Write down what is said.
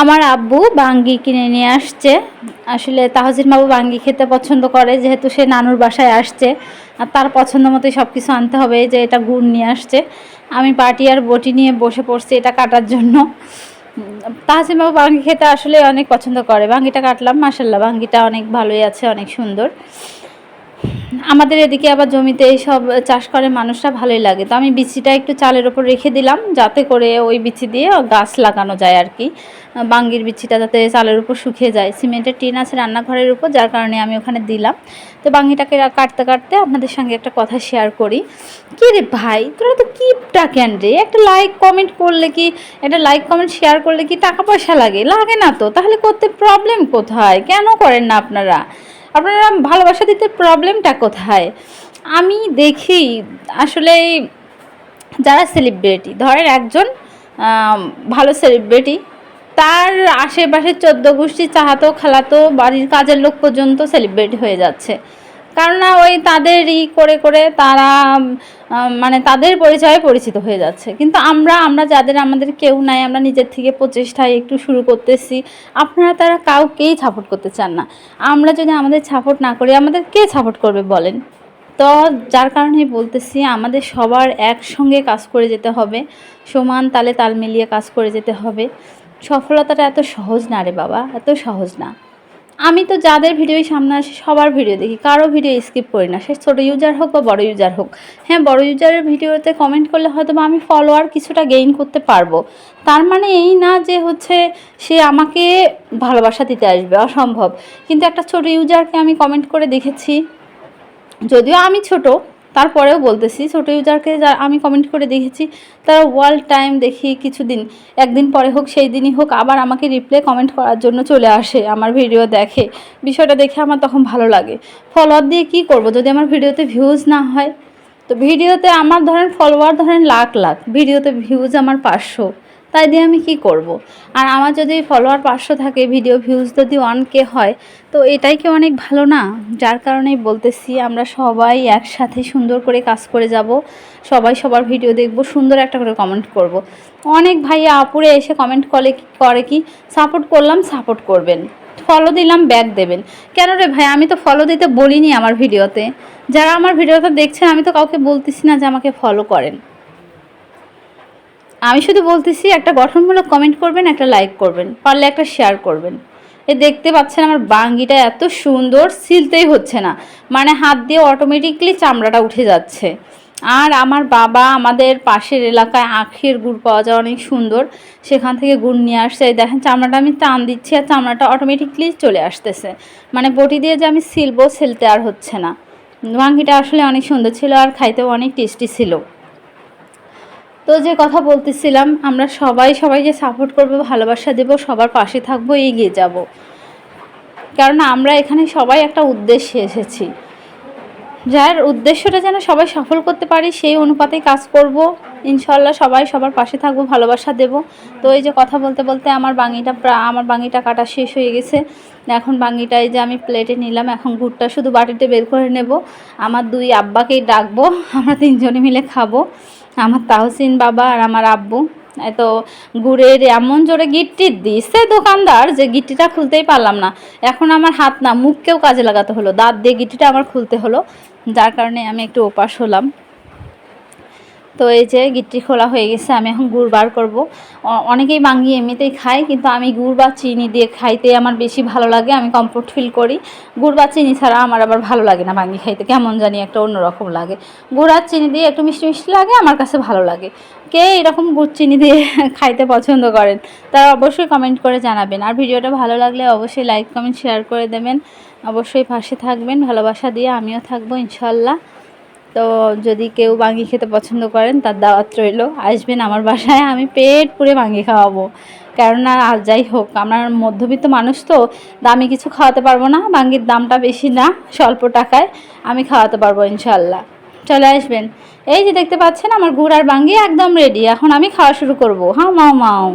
আমার আব্বু বাঙ্গি কিনে নিয়ে আসছে। আসলে তাহসিন বাবু বাঙ্গি খেতে পছন্দ করে, যেহেতু সে নানুর বাসায় আসছে আর তার পছন্দ মতোই সব কিছু আনতে হবে। যে এটা গুড় নিয়ে আসছে, আমি পাটি আর বটি নিয়ে বসে পড়ছি এটা কাটার জন্য। তাহসিন বাবু বাঙ্গি খেতে আসলে অনেক পছন্দ করে। বাঙ্গিটা কাটলাম, মাশাল্লাহ বাঙ্গিটা অনেক ভালোই আছে, অনেক সুন্দর। আমাদের এদিকে আবার জমিতে এইসব চাষ করে মানুষরা, ভালোই লাগে। তো আমি বিচিটা একটু চালের ওপর রেখে দিলাম, যাতে করে ওই বিচি দিয়ে গাছ লাগানো যায় আর কি। বাঙ্গির বিচিটা যাতে চালের উপর শুকিয়ে যায়। সিমেন্টের টিন আছে রান্নাঘরের উপর, যার কারণে আমি ওখানে দিলাম। তো বাঙ্গিটাকে কাটতে কাটতে আপনাদের সঙ্গে একটা কথা শেয়ার করি। কী রে ভাই, তোরা তো কিপটা কেন রে? একটা লাইক কমেন্ট করলে কি, একটা লাইক কমেন্ট শেয়ার করলে কি টাকা পয়সা লাগে? লাগে না তো, তাহলে করতে প্রবলেম কোথায়? কেন করেন না আপনারা? আপনারা ভালোবাসা দিতে প্রবলেমটা কোথায়? আমি দেখি আসলে যারা সেলিব্রিটি, ধরেন একজন ভালো সেলিব্রিটি, তার আশেপাশে 14 গোষ্ঠী চাহাতো খালাতো বাড়ির কাজের লোক পর্যন্ত সেলিব্রিটি হয়ে যাচ্ছে। কারণ না ওই তাদের করে করে তারা মানে তাদের পরিচয়ে পরিচিত হয়ে যাচ্ছে। কিন্তু আমরা যাদের আমাদের কেউ নাই, আমরা নিজের থেকে প্রচেষ্টায় একটু শুরু করতেছি। আপনারা তারা কাউকেই সাপোর্ট করতে চান না। আমরা যদি আমাদের সাপোর্ট না করি, আমাদের কে সাপোর্ট করবে বলেন? তো যার কারণেই বলতেছি, আমাদের সবার একসঙ্গে কাজ করে যেতে হবে, সমান তালে তাল মিলিয়ে কাজ করে যেতে হবে। সফলতাটা এত সহজ না রে বাবা, এত সহজ না। আমি তো যাদের ভিডিওই সামনে আসে সবার ভিডিও দেখি, কারো ভিডিও স্কিপ করি না, সে ছোটো ইউজার হোক বা বড় ইউজার হোক। হ্যাঁ, বড় ইউজারের ভিডিওতে কমেন্ট করলে হয়তো বা আমি ফলোয়ার কিছুটা গেইন করতে পারবো, তার মানে এই না যে হচ্ছে সে আমাকে ভালোবাসা দিতে আসবে, অসম্ভব। কিন্তু একটা ছোটো ইউজারকে আমি কমেন্ট করে দেখেছি, যদিও আমি ছোট, তারপরেও বলতেছি, ছোটো ইউজারকে যা আমি কমেন্ট করে দেখেছি, তারা ওয়াল টাইম দেখি কিছুদিন, একদিন পরে হোক সেই দিনই হোক আবার আমাকে রিপ্লাই কমেন্ট করার জন্য চলে আসে, আমার ভিডিও দেখে। বিষয়টা দেখে আমার তখন ভালো লাগে। ফলোয়ার দিয়ে কি করব যদি আমার ভিডিওতে ভিউজ না হয়? তো ভিডিওতে আমার ধরেন ফলোয়ার ধরেন লাখ লাখ, ভিডিওতে ভিউজ আমার 500, তাই দিয়ে আমি কি করব? আর আমার যদি ফলোয়ার 500 থাকে, ভিডিও ভিউজ যদি 1K হয়, তো এটাই কি অনেক ভালো না? যার কারণেই বলতেছি, আমরা সবাই একসাথে সুন্দর করে কাজ করে যাব, সবাই সবার ভিডিও দেখব, সুন্দর একটা করে কমেন্ট করব। অনেক ভাইয়া আপুরে এসে কমেন্ট করে কি সাপোর্ট করলাম, সাপোর্ট করবেন, ফলো দিলাম ব্যাক দেবেন। কেন রে ভাই, আমি তো ফলো দিতে বলিনি আমার ভিডিওতে। যারা আমার ভিডিওটা দেখছেন, আমি তো কাউকে বলতেছি না যে আমাকে ফলো করেন। আমি শুধু বলতেছি একটা গঠনমূলক কমেন্ট করবেন, একটা লাইক করবেন, পারলে একটা শেয়ার করবেন। এ দেখতে পাচ্ছেন আমার বাঙ্গিটা এত সুন্দর, সিলতেই হচ্ছে না, মানে হাত দিয়ে অটোমেটিকলি চামড়াটা উঠে যাচ্ছে। আর আমার বাবা আমাদের পাশের এলাকায় আখের গুড় পাওয়া যায় অনেক সুন্দর, সেখান থেকে গুড় নিয়ে আসছে। দেখেন চামড়াটা আমি টান দিচ্ছি আর চামড়াটা অটোমেটিকলি চলে আসতেছে, মানে বটি দিয়ে যে আমি সিলবো, সিলতে আর হচ্ছে না। বাঙ্গিটা আসলে অনেক সুন্দর ছিল আর খাইতেও অনেক টেস্টি ছিল। তো যে কথা বলতেছিলাম, আমরা সবাই সবাইকে সাপোর্ট করব, ভালোবাসা দেব, সবার পাশে থাকবো, এগিয়ে যাব। কারণ আমরা এখানে সবাই একটা উদ্দেশ্যে এসেছি, যার উদ্দেশ্যটা যেন সবাই সফল করতে পারি, সেই অনুপাতেই কাজ করব। ইনশাল্লাহ সবাই সবার পাশে থাকবো, ভালোবাসা দেব। তো এই যে কথা বলতে বলতে আমার বাঙ্গিটা কাটা শেষ হয়ে গেছে। এখন বাঙ্গিটা এই যে আমি প্লেটে নিলাম, এখন গুড়টা শুধু বাটিতে বের করে নেব। আমার 2 আব্বাকেই ডাকবো, আমরা 3 জনে মিলে খাবো, আমার তাহসিন বাবা আর আমার আব্বু। তো গুড়ের এমন জোরে গিট্টি দিছে দোকানদার যে গিট্টিটা খুলতেই পারলাম না। এখন আমার হাত না, মুখকেও কাজে লাগাতে হলো, দাঁত দিয়ে গিট্টিটা আমার খুলতে হলো, যার কারণে আমি একটু ওপাশ হলাম। তো এই যে গিট্টি খোলা হয়ে গেছে, আমি এখন গুড় বার করবো। অনেকেই বাঙ্গি এমনিতেই খায়, কিন্তু আমি গুড় বা চিনি দিয়ে খাইতে আমার বেশি ভালো লাগে, আমি কমফোর্ট ফিল করি। গুড় বা চিনি ছাড়া আমার আবার ভালো লাগে না বাঙ্গি খাইতে, কেমন জানি একটা অন্যরকম লাগে। গুড় আর চিনি দিয়ে একটু মিষ্টি মিষ্টি লাগে, আমার কাছে ভালো লাগে। কে এরকম গুড় চিনি দিয়ে খাইতে পছন্দ করেন, তারা অবশ্যই কমেন্ট করে জানাবেন। আর ভিডিওটা ভালো লাগলে অবশ্যই লাইক কমেন্ট শেয়ার করে দেবেন, অবশ্যই পাশে থাকবেন, ভালোবাসা দিয়ে আমিও থাকবো ইনশাল্লাহ। তো যদি কেউ বাঙ্গি খেতে পছন্দ করেন, তার দাওয়াত রইল, আসবেন আমার বাসায়, আমি পেট পুরে বাঙ্গি খাওয়াবো। কেননা আর যাই হোক, আমরা মধ্যবিত্ত মানুষ, তো দামি কিছু খাওয়াতে পারবো না, বাঙ্গির দামটা বেশি না, স্বল্প টাকায় আমি খাওয়াতে পারবো ইনশাল্লাহ। চলে আসবেন। এই যে দেখতে পাচ্ছেন আমার গুড় আর বাঙ্গি একদম রেডি, এখন আমি খাওয়া শুরু করবো। হাউ মাউ মাউ।